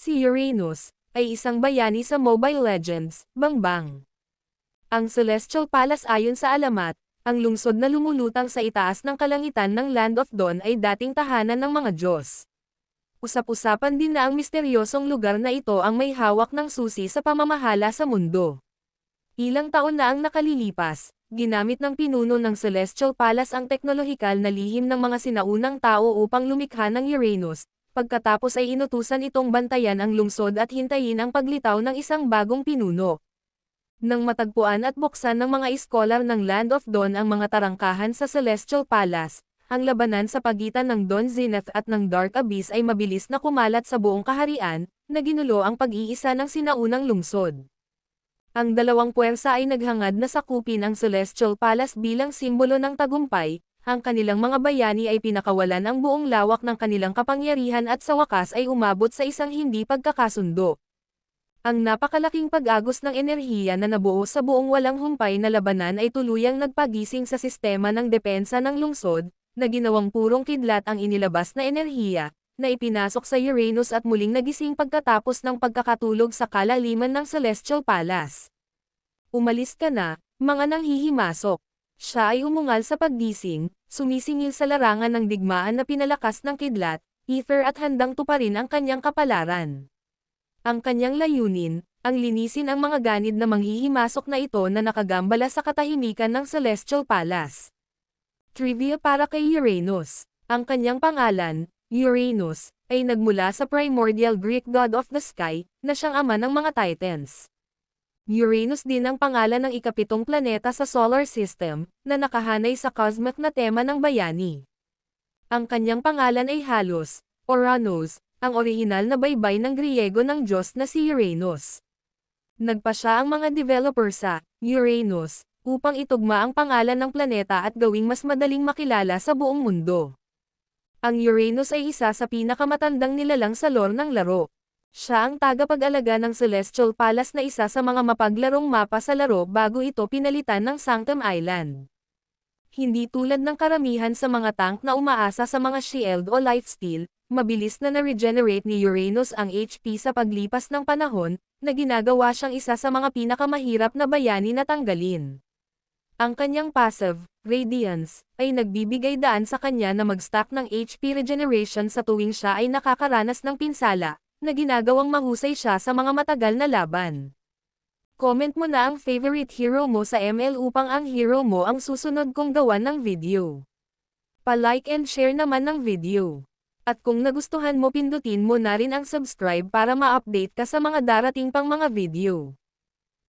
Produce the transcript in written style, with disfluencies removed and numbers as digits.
Si Uranus ay isang bayani sa Mobile Legends, Bangbang. Ang Celestial Palace ayon sa alamat, ang lungsod na lumulutang sa itaas ng kalangitan ng Land of Dawn ay dating tahanan ng mga Diyos. Usap-usapan din na ang misteryosong lugar na ito ang may hawak ng susi sa pamamahala sa mundo. Ilang taon na ang nakalilipas, ginamit ng pinuno ng Celestial Palace ang teknolohikal na lihim ng mga sinaunang tao upang lumikha ng Uranus, pagkatapos ay inutusan itong bantayan ang lungsod at hintayin ang paglitaw ng isang bagong pinuno. Nang matagpuan at buksan ng mga iskolar ng Land of Dawn ang mga tarangkahan sa Celestial Palace, ang labanan sa pagitan ng Dawn Zenith at ng Dark Abyss ay mabilis na kumalat sa buong kaharian, na ginulo ang pag-iisa ng sinaunang lungsod. Ang dalawang puwersa ay naghangad na sakupin ang Celestial Palace bilang simbolo ng tagumpay, ang kanilang mga bayani ay pinakawalan ang buong lawak ng kanilang kapangyarihan at sa wakas ay umabot sa isang hindi pagkakasundo. Ang napakalaking pag-agos ng enerhiya na nabuo sa buong walang humpay na labanan ay tuluyang nagpagising sa sistema ng depensa ng lungsod, na ginawang purong kidlat ang inilabas na enerhiya, na ipinasok sa Uranus at muling nagising pagkatapos ng pagkakatulog sa kalaliman ng Celestial Palace. Umalis ka na, mga nanghihimasok. Siya ay umungal sa paggising, sumisingil sa larangan ng digmaan na pinalakas ng kidlat, ether at handang tuparin ang kanyang kapalaran. Ang kanyang layunin, ang linisin ang mga ganid na manghihimasok na ito na nakagambala sa katahimikan ng Celestial Palace. Trivia para kay Uranus. Ang kanyang pangalan, Uranus, ay nagmula sa primordial Greek god of the sky, na siyang ama ng mga Titans. Uranus din ang pangalan ng ikapitong planeta sa solar system, na nakahanay sa cosmic na tema ng bayani. Ang kanyang pangalan ay Halos, Oranos, ang orihinal na baybay ng Griego ng Diyos na si Uranus. Nagpa siya ang mga developer sa Uranus, upang itugma ang pangalan ng planeta at gawing mas madaling makilala sa buong mundo. Ang Uranus ay isa sa pinakamatandang nilalang sa lore ng laro. Siya ang tagapag-alaga ng Celestial Palace na isa sa mga mapaglarong mapa sa laro bago ito pinalitan ng Sanctum Island. Hindi tulad ng karamihan sa mga tank na umaasa sa mga shield o lifesteal, mabilis na na-regenerate ni Uranus ang HP sa paglipas ng panahon, na ginagawa siyang isa sa mga pinakamahirap na bayani na tanggalin. Ang kanyang passive, Radiance, ay nagbibigay daan sa kanya na mag-stack ng HP regeneration sa tuwing siya ay nakakaranas ng pinsala, na ginagawang mahusay siya sa mga matagal na laban. Comment mo na ang favorite hero mo sa ML upang ang hero mo ang susunod kong gawan ng video. Pa-like and share naman ng video. At kung nagustuhan mo pindutin mo na rin ang subscribe para ma-update ka sa mga darating pang mga video.